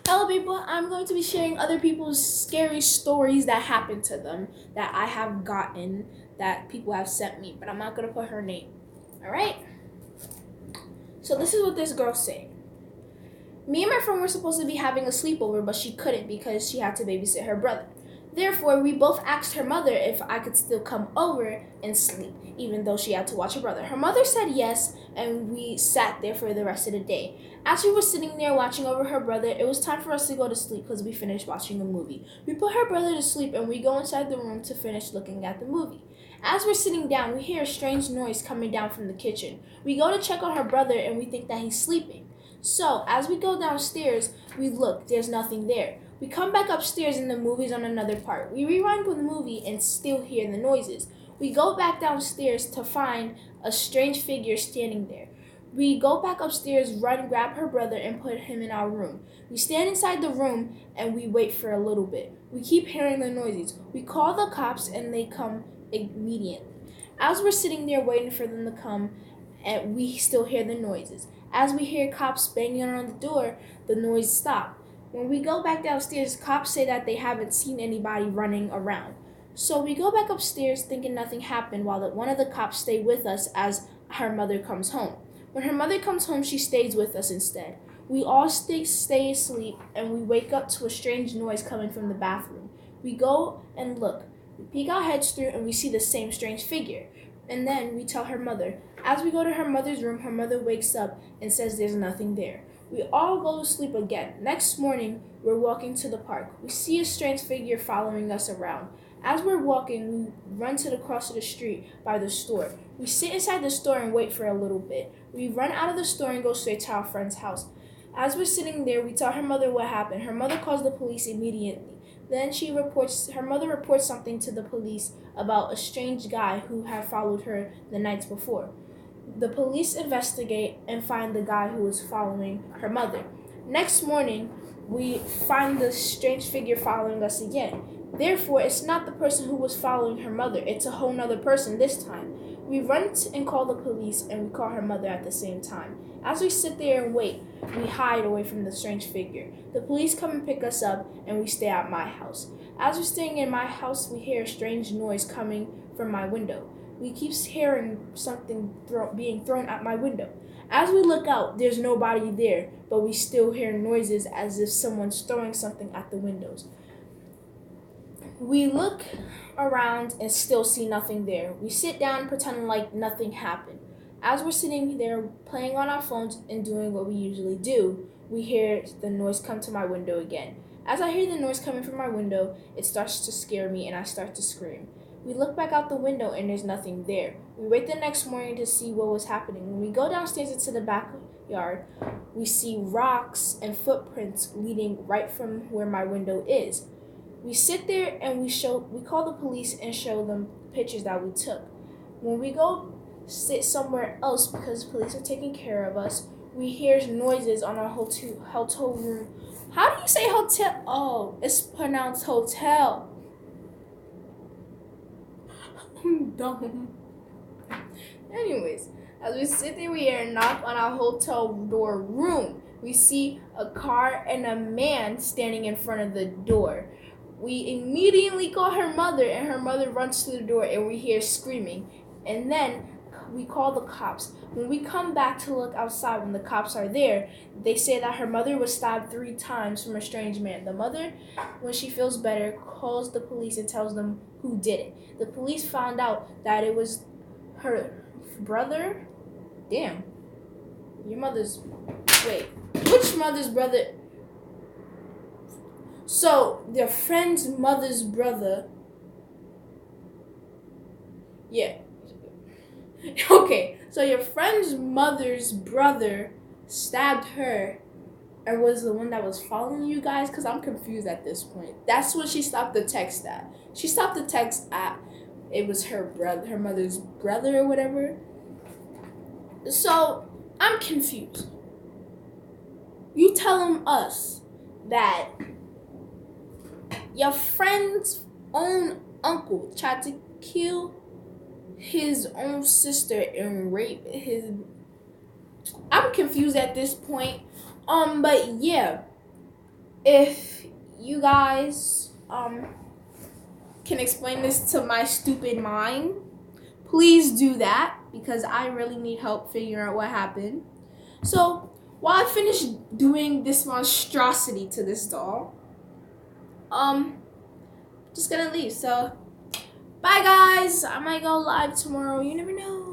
Hello, people. I'm going to be sharing other people's scary stories that happened to them that I have gotten that people have sent me, but I'm not going to put her name. All right? So, this is what this girl said. Me and my friend were supposed to be having a sleepover, but she couldn't because she had to babysit her brother. Therefore, we both asked her mother if I could still come over and sleep, even though she had to watch her brother. Her mother said yes, and we sat there for the rest of the day. As we were sitting there watching over her brother, it was time for us to go to sleep because we finished watching a movie. We put her brother to sleep, and we go inside the room to finish looking at the movie. As we're sitting down, we hear a strange noise coming down from the kitchen. We go to check on her brother, and we think that he's sleeping. So, as we go downstairs, we look, there's nothing there. We come back upstairs and the movie's on another part. We rewind with the movie and still hear the noises. We go back downstairs to find a strange figure standing there. We go back upstairs, run, grab her brother, and put him in our room. We stand inside the room and we wait for a little bit. We keep hearing the noises. We call the cops and they come immediately. As we're sitting there waiting for them to come, and we still hear the noises. As we hear cops banging on the door, the noise stops. When we go back downstairs, cops say that they haven't seen anybody running around. So we go back upstairs thinking nothing happened while one of the cops stay with us as her mother comes home. When her mother comes home, she stays with us instead. We all stay asleep and we wake up to a strange noise coming from the bathroom. We go and look. We peek our heads through and we see the same strange figure. And then we tell her mother. As we go to her mother's room, her mother wakes up and says there's nothing there. We all go to sleep again. Next morning, we're walking to the park. We see a strange figure following us around. As we're walking, we run to the cross of the street by the store. We sit inside the store and wait for a little bit. We run out of the store and go straight to our friend's house. As we're sitting there, we tell her mother what happened. Her mother calls the police immediately. Then her mother reports something to the police about a strange guy who had followed her the nights before. The police investigate and find the guy who was following her mother. Next morning, we find the strange figure following us again. Therefore, it's not the person who was following her mother. It's a whole nother person this time. We run and call the police and we call her mother at the same time. As we sit there and wait, we hide away from the strange figure. The police come and pick us up and we stay at my house. As we're staying in my house, we hear a strange noise coming from my window. We keep hearing something being thrown at my window. As we look out, there's nobody there, but we still hear noises as if someone's throwing something at the windows. We look around and still see nothing there. We sit down pretending like nothing happened. As we're sitting there playing on our phones and doing what we usually do, we hear the noise come to my window again. As I hear the noise coming from my window, it starts to scare me and I start to scream. We look back out the window and there's nothing there. We wait the next morning to see what was happening. When we go downstairs into the backyard, we see rocks and footprints leading right from where my window is. We sit there and we call the police and show them pictures that we took. When we go sit somewhere else because police are taking care of us, we hear noises on our hotel room. How do you say hotel? Oh, it's pronounced hotel. I'm dumb. Anyways, as we sit there, we hear a knock on our hotel door room. We see a car and a man standing in front of the door. We immediately call her mother, and her mother runs to the door, and we hear screaming. And then we call the cops. When we come back to look outside, when the cops are there, they say that her mother was stabbed 3 times from a strange man. The mother, when she feels better, calls the police and tells them who did it. The police found out that it was her brother. Damn. Your mother's... Wait. Which mother's brother? So, their friend's mother's brother. Yeah. Okay, so your friend's mother's brother stabbed her and was the one that was following you guys? Because I'm confused at this point. That's what she stopped the text at. She stopped the text at, it was her brother, her mother's brother or whatever. So, I'm confused. You telling us that your friend's own uncle tried to kill his own sister and rape his... I'm confused at this point. But yeah. if you guys can explain this to my stupid mind, please do that, because I really need help figuring out what happened. So while I finish doing this monstrosity to this doll, just gonna leave. So bye guys. I might go live tomorrow. You never know.